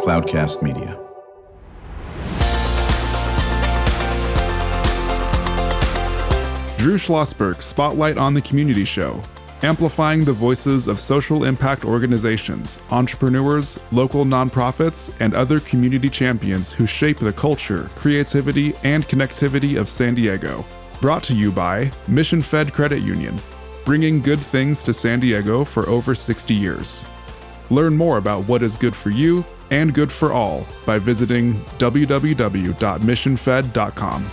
Cloudcast Media. Drew Schlosberg Spotlight on the Community Show, amplifying the voices of social impact organizations, entrepreneurs, local nonprofits, and other community champions who shape the culture, creativity, and connectivity of San Diego. Brought to you by Mission Fed Credit Union, bringing good things to San Diego for over 60 years. Learn more about what is good for you and good for all by visiting www.missionfed.com.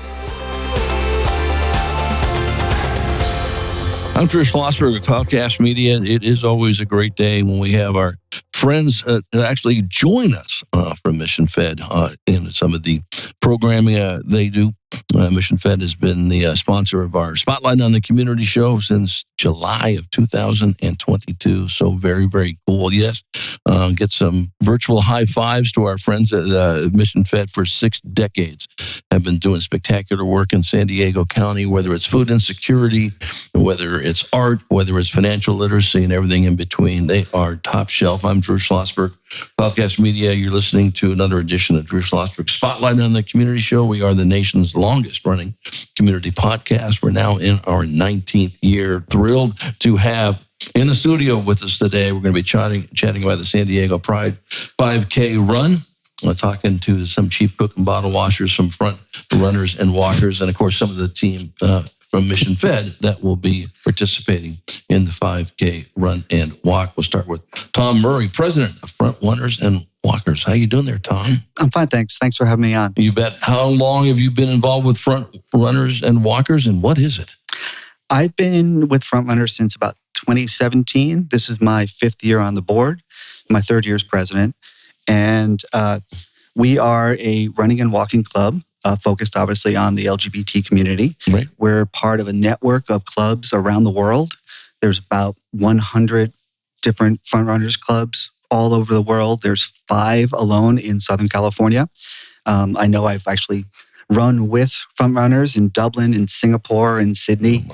I'm Drew Schlosberg of Cloudcast Media. It is always a great day when we have our friends actually join us from Mission Fed in some of the programming they do. Mission Fed has been the sponsor of our Spotlight on the Community Show since July of 2022. So very, very cool. Yes, get some virtual high fives to our friends at Mission Fed for 6 decades. Have been doing spectacular work in San Diego County, whether it's food insecurity, whether it's art, whether it's financial literacy, and everything in between. They are top shelf. I'm Drew Schlosberg, Cloudcast Media. You're listening to another edition of Drew Schlosberg Spotlight on the Community Show. We are the nation's longest running community podcast. We're now in our 19th year. Thrilled to have in the studio with us today. We're going to be chatting about the San Diego Pride 5K run. We're talking to some chief cook and bottle washers, some front runners and walkers, and of course some of the team from Mission Fed that will be participating in the 5K run and walk. We'll start with Tom Murray, president of Front Runners and Walkers. How you doing there, Tom? I'm fine, thanks. Thanks for having me on. You bet. How long have you been involved with Front Runners and Walkers, and what is it? I've been with Front Runners since about 2017. This is my 5th year on the board, my 3rd year as president. And we are a running and walking club focused obviously on the LGBT community. Right. We're part of a network of clubs around the world. There's about 100 different Front Runners clubs all over the world. There's 5 alone in Southern California. I know I've actually run with Front Runners in Dublin, in Singapore, in Sydney,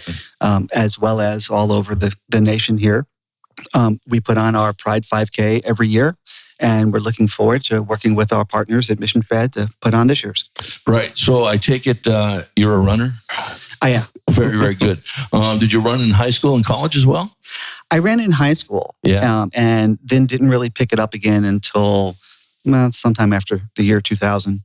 as well as all over the nation here. We put on our Pride 5K every year, and we're looking forward to working with our partners at Mission Fed to put on this year's. Right. So I take it you're a runner? I am. Very, very good. Did you run in high school and college as well? I ran in high school, and then didn't really pick it up again until sometime after the year 2000,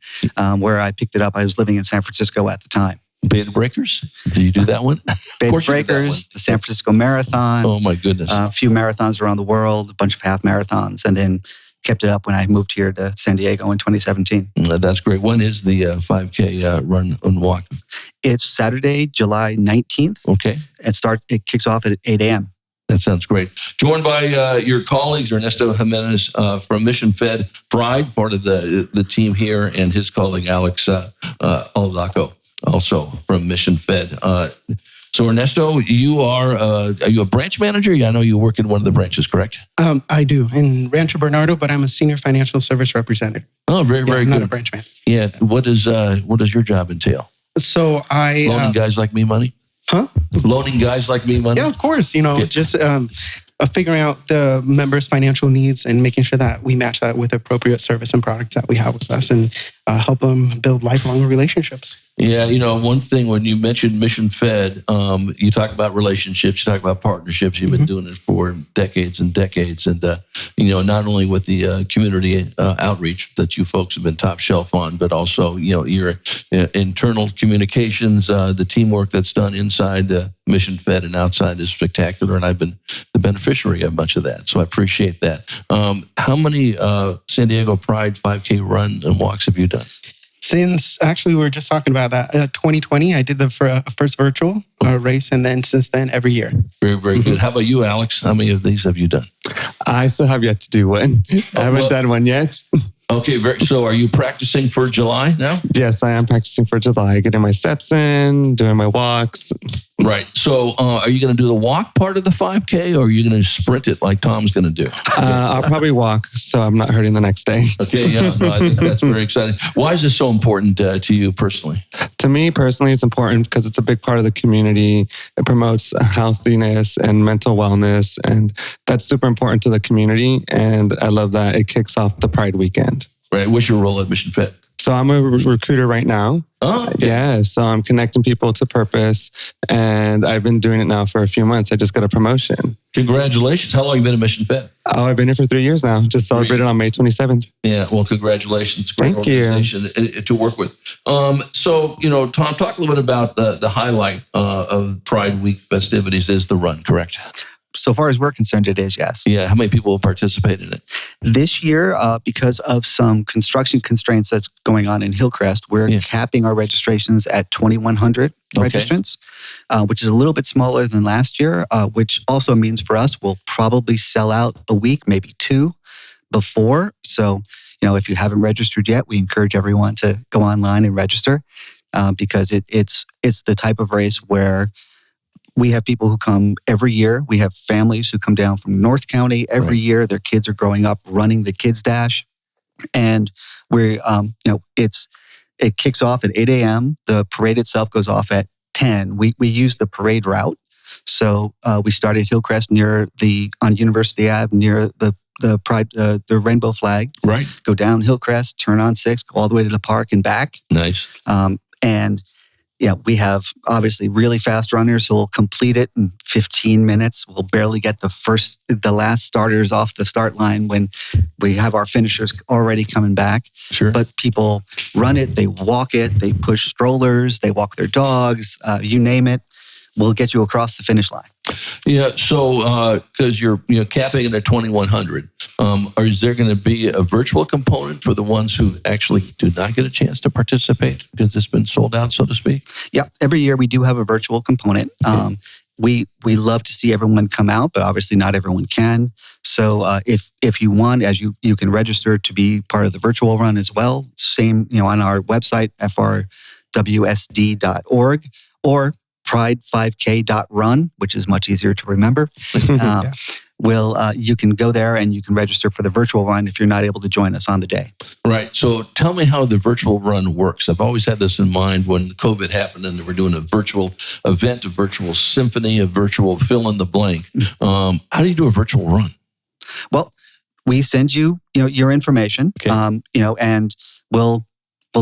where I picked it up. I was living in San Francisco at the time. Beta Breakers? Did you do that one? Beta Breakers, the San Francisco Marathon. Oh, my goodness. A few marathons around the world, a bunch of half marathons, and then kept it up when I moved here to San Diego in 2017. That's great. When is the 5K run and walk? It's Saturday, July 19th. Okay. It kicks off at 8 a.m. That sounds great. Joined by your colleagues, Ernesto Jimenez from Mission Fed Pride, part of the team here, and his colleague, Alex Aldaco, also from Mission Fed. So Ernesto, are you a branch manager? I know you work in one of the branches, correct? I do, in Rancho Bernardo, but I'm a senior financial service representative. Oh, very, very I'm good. Not a branch man. Yeah. What does your job entail? So I... Loaning guys like me money? Huh? Loaning guys like me money? Yeah, of course. Okay. Just figuring out the members' financial needs and making sure that we match that with appropriate service and products that we have with us and help them build lifelong relationships. Yeah, one thing when you mentioned Mission Fed, you talk about relationships, you talk about partnerships. You've been doing it for decades and decades. And, not only with the community outreach that you folks have been top shelf on, but also, your internal communications, the teamwork that's done inside Mission Fed and outside is spectacular. And I've been the beneficiary of much of that. So I appreciate that. How many San Diego Pride 5K run and walks have you done? Since actually we were just talking about that, 2020, I did the first virtual race, and then since then, every year. Very, very good. How about you, Alex? How many of these have you done? I still have yet to do one. I haven't done one yet. Okay, so are you practicing for July now? Yes, I am practicing for July, getting my steps in, doing my walks. Right. So are you going to do the walk part of the 5K, or are you going to sprint it like Tom's going to do? I'll probably walk, so I'm not hurting the next day. Okay, yeah, no, I think that's very exciting. Why is this so important to you personally? To me personally, it's important because it's a big part of the community. It promotes healthiness and mental wellness, and that's super important to the community. And I love that it kicks off the Pride weekend. Right. What's your role at Mission Fed? So I'm a recruiter right now. Oh, okay. Yeah. So I'm connecting people to purpose, and I've been doing it now for a few months. I just got a promotion. Congratulations. How long have you been at Mission Fed? Oh, I've been here for 3 years now. Just celebrated on May 27th. Yeah. Well, congratulations. Great Thank organization to work with. So, Tom, talk a little bit about the highlight of Pride Week festivities is the run, correct? So far as we're concerned, it is, yes. Yeah. How many people will participate in it? This year, because of some construction constraints that's going on in Hillcrest, we're capping our registrations at 2,100 registrants, which is a little bit smaller than last year, which also means for us, we'll probably sell out a week, maybe 2 before. So, if you haven't registered yet, we encourage everyone to go online and register because it's the type of race where we have people who come every year. We have families who come down from North County every year. Their kids are growing up running the Kids Dash. And we're, it kicks off at 8 a.m. The parade itself goes off at 10. We use the parade route. So we started Hillcrest on University Ave near the Pride, the rainbow flag. Right. Go down Hillcrest, turn on 6, go all the way to the park and back. Nice. We have obviously really fast runners who will complete it in 15 minutes. We'll barely get the last starters off the start line when we have our finishers already coming back. Sure. But people run it, they walk it, they push strollers, they walk their dogs, you name it. We'll get you across the finish line. Yeah. So, because you're capping it at 2,100, is there going to be a virtual component for the ones who actually do not get a chance to participate because it's been sold out, so to speak? Yeah. Every year we do have a virtual component. Okay. We love to see everyone come out, but obviously not everyone can. So if you want, as you can register to be part of the virtual run as well. Same, on our website, frwsd.org, or pride5k.run, which is much easier to remember. You can go there and you can register for the virtual run if you're not able to join us on the day. Right. So tell me how the virtual run works. I've always had this in mind when COVID happened and we're doing a virtual event, a virtual symphony, a virtual fill in the blank. How do you do a virtual run? Well, we send you, your information, and we'll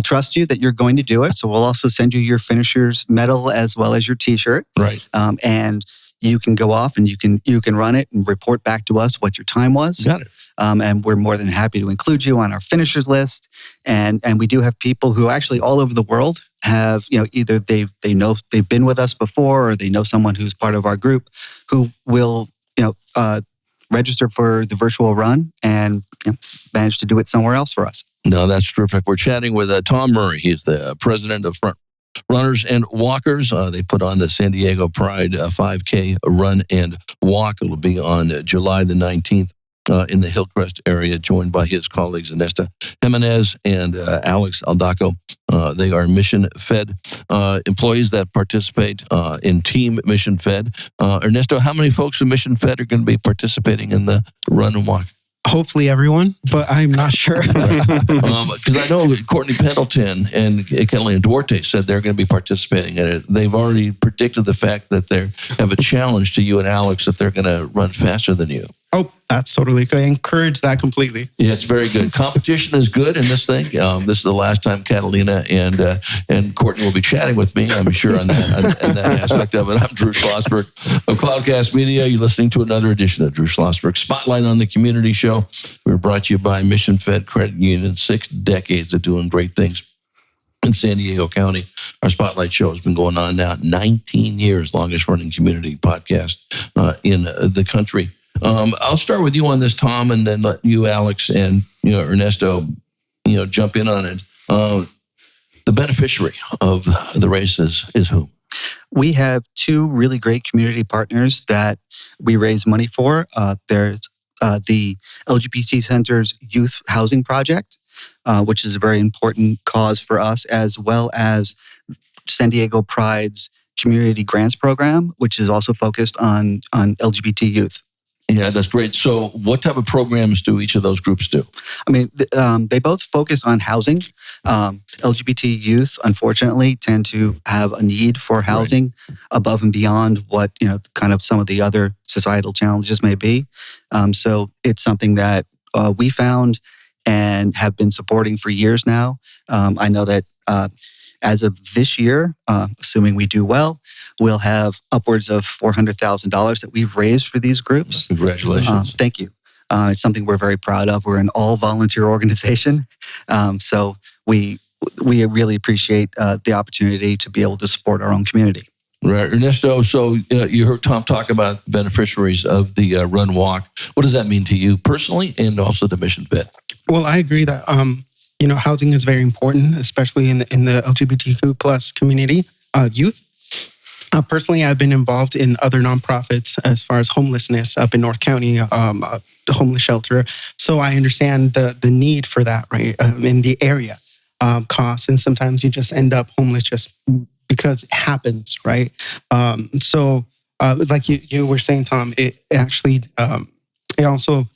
trust you that you're going to do it. So we'll also send you your finisher's medal as well as your T-shirt. Right. And you can go off and you can run it and report back to us what your time was. Got it. And we're more than happy to include you on our finishers list. And we do have people who actually all over the world have, either they've been with us before or they know someone who's part of our group who will, register for the virtual run and manage to do it somewhere else for us. No, that's terrific. We're chatting with Tom Murray. He's the president of Front Runners and Walkers. They put on the San Diego Pride 5K run and walk. It'll be on July the 19th in the Hillcrest area, joined by his colleagues Ernesto, Jimenez, and Alex Aldaco. They are Mission Fed employees that participate in Team Mission Fed. Ernesto, how many folks in Mission Fed are going to be participating in the run and walk? Hopefully everyone, but I'm not sure. Because I know Courtney Pendleton and Kelly Duarte said they're going to be participating in it. They've already predicted the fact that they have a challenge to you and Alex that they're going to run faster than you. Oh, that's totally good. I encourage that completely. Yeah, it's very good. Competition is good in this thing. This is the last time Catalina and Courtney will be chatting with me, I'm sure, on that aspect of it. I'm Drew Schlosberg of Cloudcast Media. You're listening to another edition of Drew Schlosberg Spotlight on the Community Show. We're brought to you by Mission Fed Credit Union. 6 decades of doing great things in San Diego County. Our Spotlight show has been going on now 19 years, longest running community podcast in the country. I'll start with you on this, Tom, and then let you, Alex, and Ernesto, jump in on it. The beneficiary of the race is who? We have 2 really great community partners that we raise money for. There's the LGBT Center's Youth Housing Project, which is a very important cause for us, as well as San Diego Pride's Community Grants Program, which is also focused on LGBT youth. Yeah, that's great. So what type of programs do each of those groups do? I mean, they both focus on housing. LGBT youth, unfortunately, tend to have a need for housing above and beyond what, kind of some of the other societal challenges may be. So it's something that we found and have been supporting for years now. I know that as of this year, assuming we do well, we'll have upwards of $400,000 that we've raised for these groups. Congratulations. Thank you. It's something we're very proud of. We're an all-volunteer organization. So we really appreciate the opportunity to be able to support our own community. Right. Ernesto, so you heard Tom talk about beneficiaries of the Run Walk. What does that mean to you personally and also to Mission Fed? Well, I agree that housing is very important, especially in the LGBTQ plus community, youth. Personally, I've been involved in other nonprofits as far as homelessness up in North County, the homeless shelter. So I understand the need for that, right, in the area, costs. And sometimes you just end up homeless just because it happens, right? So like you were saying, Tom, it actually, it also,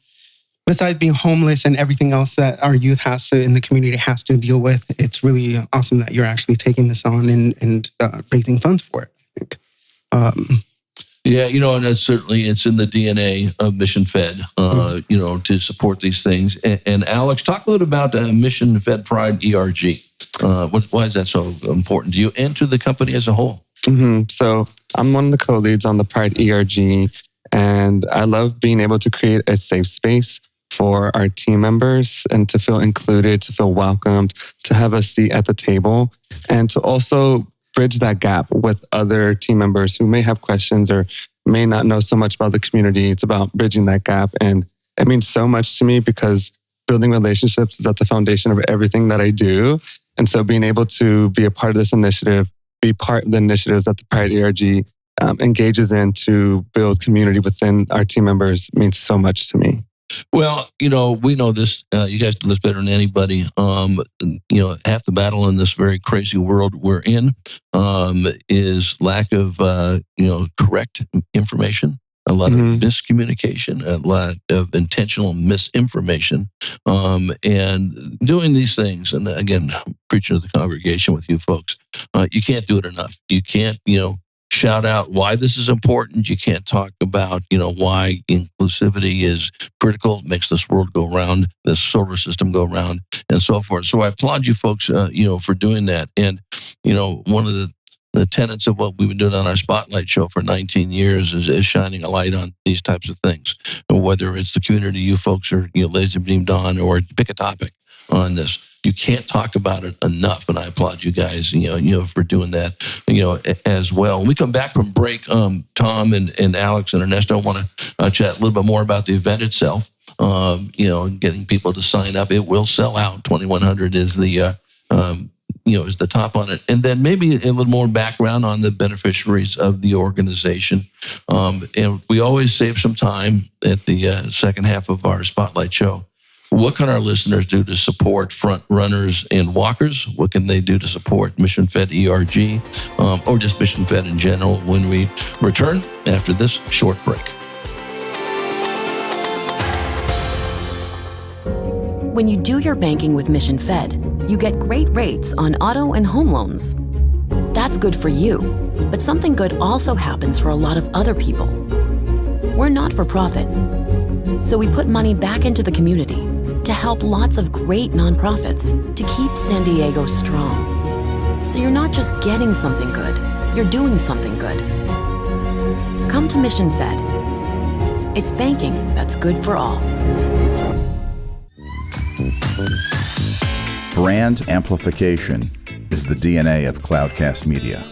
besides being homeless and everything else that our youth in the community has to deal with, it's really awesome that you're actually taking this on and raising funds for it. Yeah, and that's certainly, it's in the DNA of Mission Fed, to support these things. And Alex, talk a little about Mission Fed Pride ERG. Why is that so important to you and to the company as a whole? So I'm one of the co-leads on the Pride ERG, and I love being able to create a safe space for our team members and to feel included, to feel welcomed, to have a seat at the table, and to also bridge that gap with other team members who may have questions or may not know so much about the community. It's about bridging that gap. And it means so much to me because building relationships is at the foundation of everything that I do. And so being able to be a part of this initiative, be part of the initiatives that the Pride ERG engages in to build community within our team members means so much to me. Well, we know this, you guys know this better than anybody. Half the battle in this very crazy world we're in is lack of, correct information, a lot of miscommunication, a lot of intentional misinformation, and doing these things. And again, preaching to the congregation with you folks, you can't do it enough. You can't, shout out why this is important. You can't talk about, why inclusivity is critical, makes this world go round, this solar system go round, and so forth. So I applaud you folks, for doing that. And, one of the tenets of what we've been doing on our Spotlight show for 19 years is shining a light on these types of things, whether it's the community you folks are, laser beamed on, or pick a topic on this. You can't talk about it enough, and I applaud you guys, for doing that, as well. When we come back from break, Tom and Alex and Ernesto want to chat a little bit more about the event itself. Getting people to sign up. It will sell out. 2,100 is the is the top on it, and then maybe a little more background on the beneficiaries of the organization. And we always save some time at the second half of our Spotlight show. What can our listeners do to support front runners and walkers? What can they do to support Mission Fed ERG or just Mission Fed in general when we return after this short break? When you do your banking with Mission Fed, you get great rates on auto and home loans. That's good for you, but something good also happens for a lot of other people. We're not for profit, so we put money back into the community to help lots of great nonprofits to keep San Diego strong. So you're not just getting something good, you're doing something good. Come to Mission Fed. It's banking that's good for all. Brand amplification is the DNA of Cloudcast Media,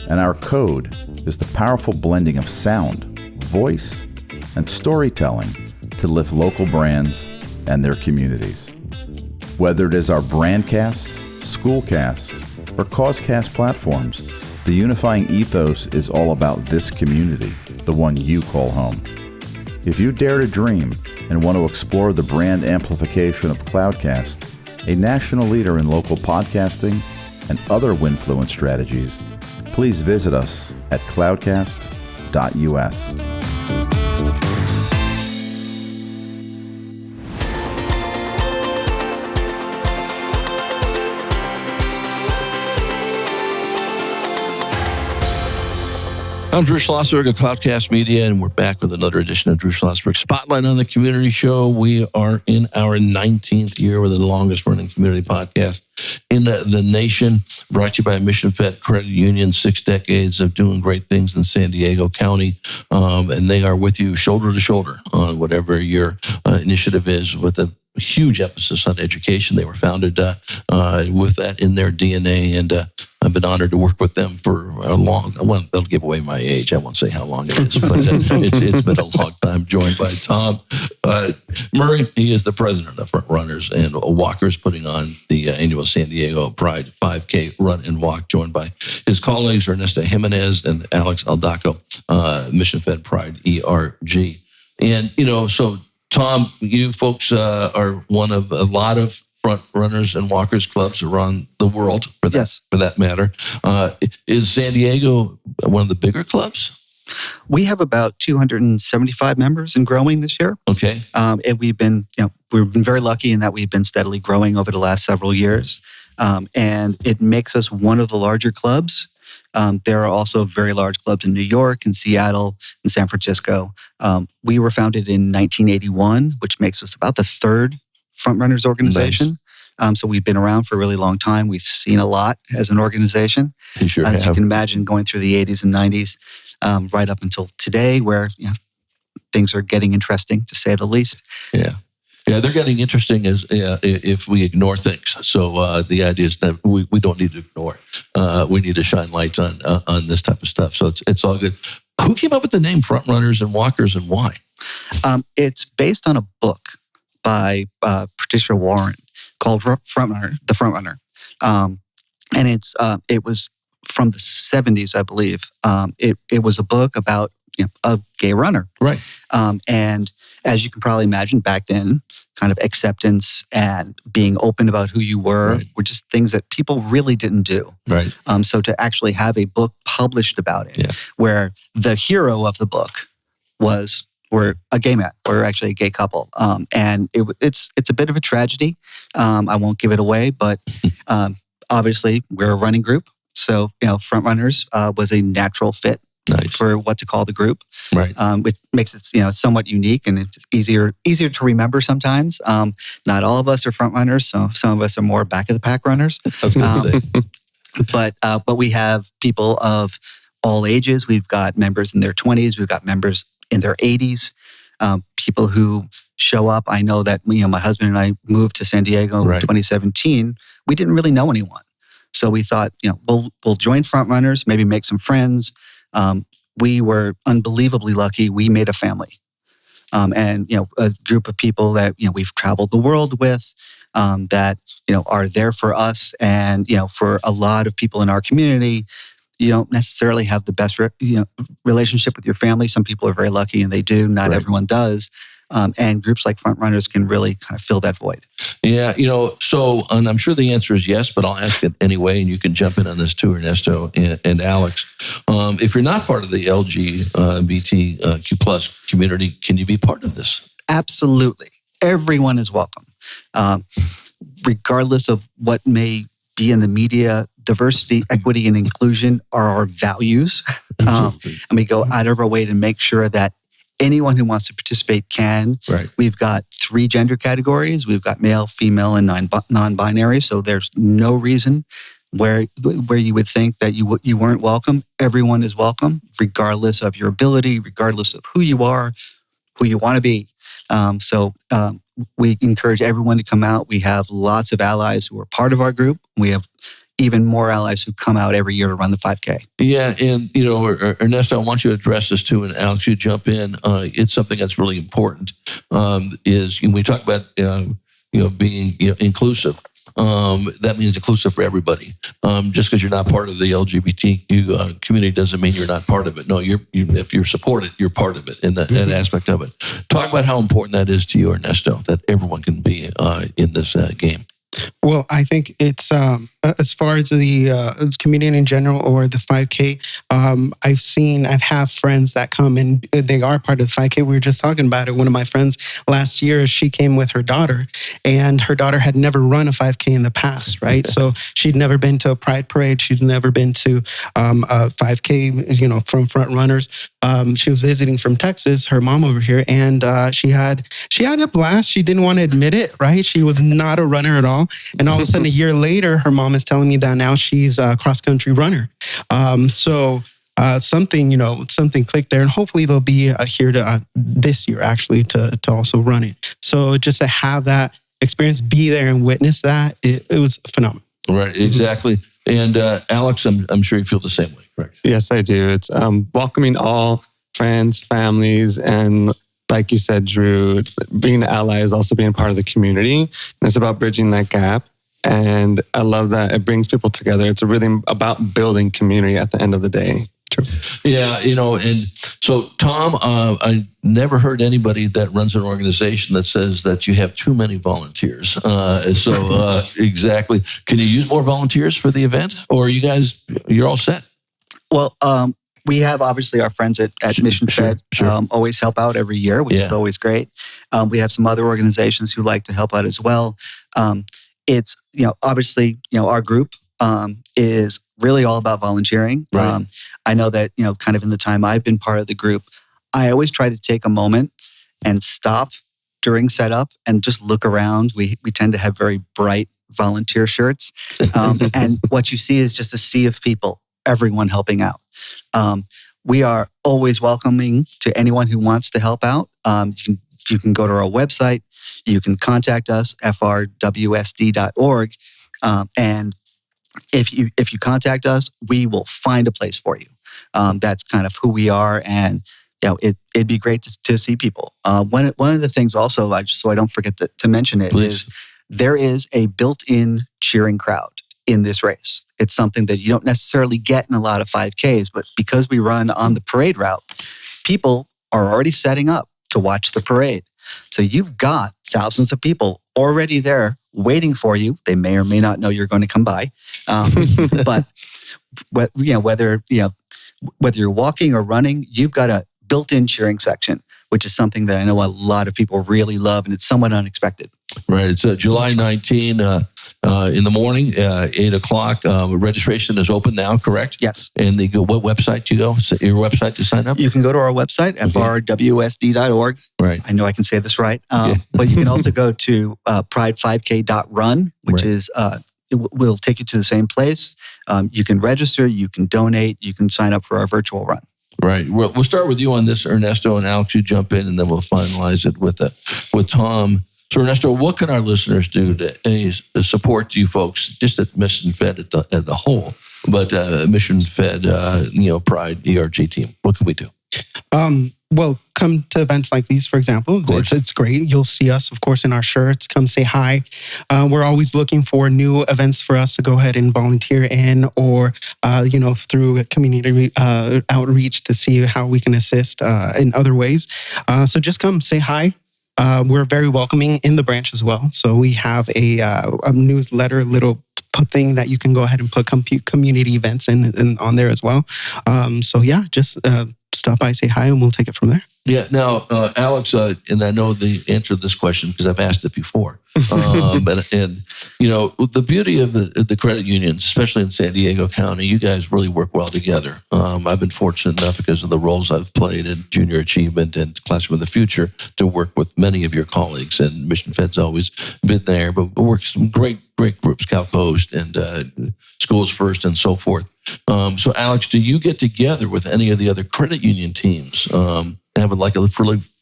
and our code is the powerful blending of sound, voice, and storytelling to lift local brands and their communities. Whether it is our Brandcast, Schoolcast, or Causecast platforms, the unifying ethos is all about this community, the one you call home. If you dare to dream and want to explore the brand amplification of Cloudcast, a national leader in local podcasting and other Winfluence strategies, please visit us at cloudcast.us. I'm Drew Schlosberg of Cloudcast Media, and we're back with another edition of Drew Schlosberg Spotlight on the Community Show. We are in our 19th year with the longest-running community podcast in the nation, brought to you by Mission Fed Credit Union, 6 decades of doing great things in San Diego County, and they are with you shoulder to shoulder on whatever your initiative is, with a huge emphasis on education. They were founded with that in their DNA, and I've been honored to work with them for a long, well, they'll give away my age. I won't say how long it is, but it's been a long time. Joined by Tom Murray. He is the president of Front Runners and Walkers, putting on the annual San Diego Pride 5K Run and Walk, joined by his colleagues Ernesto Jimenez and Alex Aldaco, Mission Fed Pride ERG. And, so Tom, you folks are one of a lot of Front Runners and Walkers clubs around the world, for that matter. Is San Diego one of the bigger clubs? We have about 275 members and growing this year. Okay. And we've been very lucky in that we've been steadily growing over the last several years. And it makes us one of the larger clubs. There are also very large clubs in New York, in Seattle, in San Francisco. We were founded in 1981, which makes us about the third Front Runners organization. Nice. So we've been around for a really long time. We've seen a lot as an organization. You sure as have. you can imagine, going through the 80s and 90s, right up until today, where things are getting interesting, to say the least. Yeah. Yeah, they're getting interesting as if we ignore things. So the idea is that we don't need to ignore. We need to shine lights on this type of stuff. So it's all good. Who came up with the name Front Runners and Walkers, and why? It's based on a book by Patricia Warren called The Front Runner. And it was from the 70s, I believe. It was a book about a gay runner. Right. And as you can probably imagine, back then, kind of acceptance and being open about who you were just things that people really didn't do. Right. So to actually have a book published about it, where the hero of the book were a gay man, or actually a gay couple. And it's a bit of a tragedy. I won't give it away, but obviously we're a running group. So, Front Runners was a natural fit. Nice. For what to call the group, right? Which makes it somewhat unique, and it's easier to remember sometimes. Not all of us are front runners, so some of us are more back of the pack runners. But we have people of all ages. We've got members in their 20s. We've got members in their 80s. People who show up. I know that my husband and I moved to San Diego in 2017. We didn't really know anyone, so we thought we'll join Front Runners, maybe make some friends. We were unbelievably lucky. We made a family, and a group of people that we've traveled the world with, that are there for us, and for a lot of people in our community. You don't necessarily have the best relationship with your family. Some people are very lucky, and they do. Not everyone does. And groups like Front Runners can really kind of fill that void. Yeah, so, and I'm sure the answer is yes, but I'll ask it anyway, and you can jump in on this too, Ernesto and Alex. If you're not part of the LGBTQ plus community, can you be part of this? Absolutely. Everyone is welcome. Regardless of what may be in the media, diversity, equity, and inclusion are our values. And we go out of our way to make sure that anyone who wants to participate can. Right. We've got 3 gender categories. We've got male, female, and non-binary. So there's no reason where you would think that you weren't welcome. Everyone is welcome, regardless of your ability, regardless of who you are, who you want to be. So we encourage everyone to come out. We have lots of allies who are part of our group. We have even more allies who come out every year to run the 5K. Yeah, and Ernesto, I want you to address this too, and Alex, you jump in. It's something that's really important. Is when we talk about being inclusive. That means inclusive for everybody. Just because you're not part of the LGBTQ community doesn't mean you're not part of it. No, if you're supported, you're part of it in that aspect of it. Talk about how important that is to you, Ernesto, that everyone can be in this game. Well, I think it's as far as the community in general or the 5K. I've had friends that come and they are part of the 5K. We were just talking about it. One of my friends last year, she came with her daughter, and her daughter had never run a 5K in the past, right? So she'd never been to a Pride parade. She'd never been to a 5K, from front runners. She was visiting from Texas, her mom over here, and she had a blast. She didn't want to admit it, right? She was not a runner at all. And all of a sudden, a year later, her mom is telling me that now she's a cross-country runner. So something clicked there, and hopefully they'll be here to this year actually to also run it. So just to have that experience, be there and witness that, it was phenomenal. Right, exactly. And Alex, I'm sure you feel the same way, correct? Yes, I do. It's welcoming all friends, families, and like you said, Drew, being an ally is also being part of the community. And it's about bridging that gap. And I love that it brings people together. It's really about building community at the end of the day. True. Yeah, and so Tom, I never heard anybody that runs an organization that says that you have too many volunteers. Exactly. Can you use more volunteers for the event, or you're all set? Well, we have obviously our friends at Mission Fed always help out every year, which is always great. We have some other organizations who like to help out as well. It's, obviously, our group is really all about volunteering. Right. I know that, kind of in the time I've been part of the group, I always try to take a moment and stop during setup and just look around. We tend to have very bright volunteer shirts. And what you see is just a sea of people, everyone helping out. We are always welcoming to anyone who wants to help out. You can go to our website. You can contact us, frwsd.org. And if you contact us, we will find a place for you. That's kind of who we are. And it'd be great to see people. One of the things also, so I don't forget to mention it, is there is a built-in cheering crowd in this race. It's something that you don't necessarily get in a lot of 5Ks, but because we run on the parade route, people are already setting up to watch the parade. So you've got thousands of people already there waiting for you. They may or may not know you're going to come by. But whether you're walking or running, you've got a built-in cheering section, which is something that I know a lot of people really love, and it's somewhat unexpected. Right. It's July 19 in the morning, 8 o'clock. Registration is open now, correct? Yes. And what website do you go? Your website to sign up? You can go to our website, frwsd.org. Right. I know I can say this right. But you can also go to pride5k.run, which is... it will take you to the same place. You can register, you can donate, you can sign up for our virtual run. Right. We'll start with you on this, Ernesto, and Alex, you jump in, and then we'll finalize it with Tom. So, Ernesto, what can our listeners do to support you folks, just at Mission Fed at the whole, but Mission Fed, Pride ERG team? What can we do? Well, come to events like these, for example. It's great. You'll see us, of course, in our shirts. Come say hi. We're always looking for new events for us to go ahead and volunteer in, or, through community outreach to see how we can assist in other ways. So just come say hi. We're very welcoming in the branch as well. So we have a newsletter, little thing that you can go ahead and put community events in on there as well. Just stop by, say hi, and we'll take it from there. Yeah. Now, Alex, and I know the answer to this question because I've asked it before. The beauty of the credit unions, especially in San Diego County, you guys really work well together. I've been fortunate enough because of the roles I've played in Junior Achievement and Classroom of the Future to work with many of your colleagues. And Mission Fed's always been there, but we work with some great groups, Cal Coast and Schools First and so forth. So, Alex, do you get together with any of the other credit union teams and have a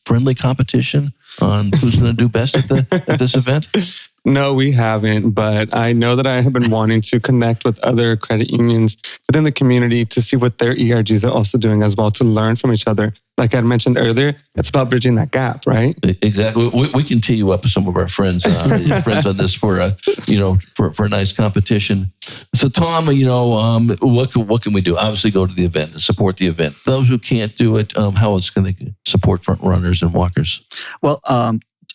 friendly competition on who's going to do best at this event? No, we haven't, but I know that I have been wanting to connect with other credit unions within the community to see what their ERGs are also doing as well, to learn from each other. Like I mentioned earlier, it's about bridging that gap, right? Exactly. We can tee you up with some of our friends on this for a nice competition. So, Tom, what can we do? Obviously, go to the event and support the event. Those who can't do it, how else can they support front runners and walkers? Well,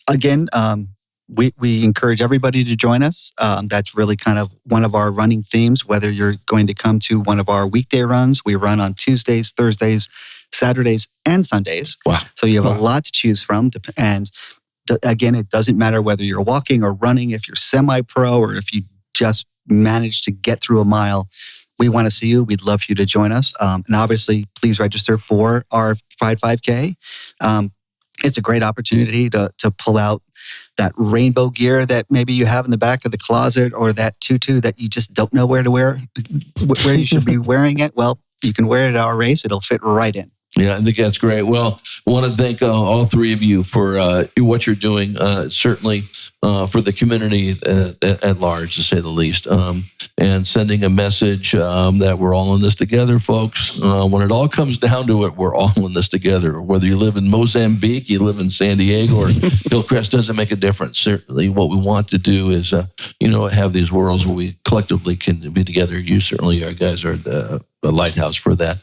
again. we encourage everybody to join us. That's really kind of one of our running themes, whether you're going to come to one of our weekday runs. We run on Tuesdays, Thursdays, Saturdays, and Sundays. Wow. So you have a lot to choose from. And again, it doesn't matter whether you're walking or running, if you're semi-pro or if you just managed to get through a mile. We want to see you. We'd love for you to join us. And obviously, please register for our Pride 5K. It's a great opportunity to pull out that rainbow gear that maybe you have in the back of the closet, or that tutu that you just don't know where you should be wearing it. Well, you can wear it at our race. It'll fit right in. Yeah, I think that's great. Well, I want to thank all three of you for what you're doing, certainly for the community at large, to say the least, and sending a message that we're all in this together, folks. When it all comes down to it, we're all in this together. Whether you live in Mozambique, you live in San Diego, or Hillcrest, doesn't make a difference. Certainly what we want to do is, have these worlds where we collectively can be together. You certainly are, guys, are a lighthouse for that.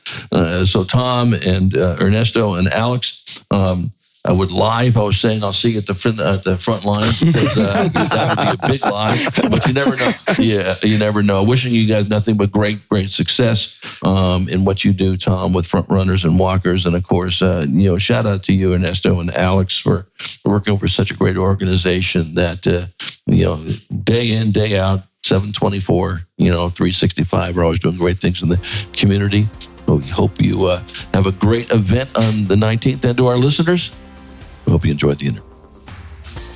So Tom and Ernesto and Alex, I would lie if I was saying I'll see you at the front line, because that would be a big lie. But you never know. Yeah, you never know. Wishing you guys nothing but great success in what you do, Tom, with front runners and walkers, and of course, shout out to you, Ernesto and Alex, for working for such a great organization that day in, day out, 724, 365. We're always doing great things in the community. So we hope you have a great event on the 19th. And to our listeners, we hope you enjoyed the interview.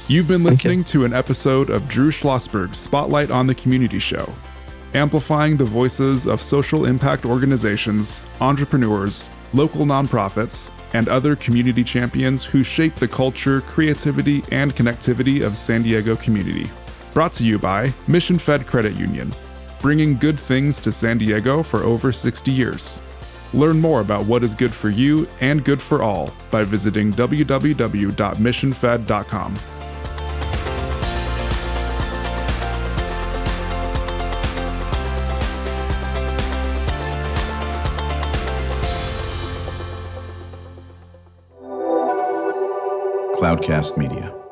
You've been listening to an episode of Drew Schlosberg's Spotlight on the Community Show, amplifying the voices of social impact organizations, entrepreneurs, local nonprofits, and other community champions who shape the culture, creativity, and connectivity of San Diego community. Brought to you by Mission Fed Credit Union, bringing good things to San Diego for over 60 years. Learn more about what is good for you and good for all by visiting www.missionfed.com. Cloudcast Media.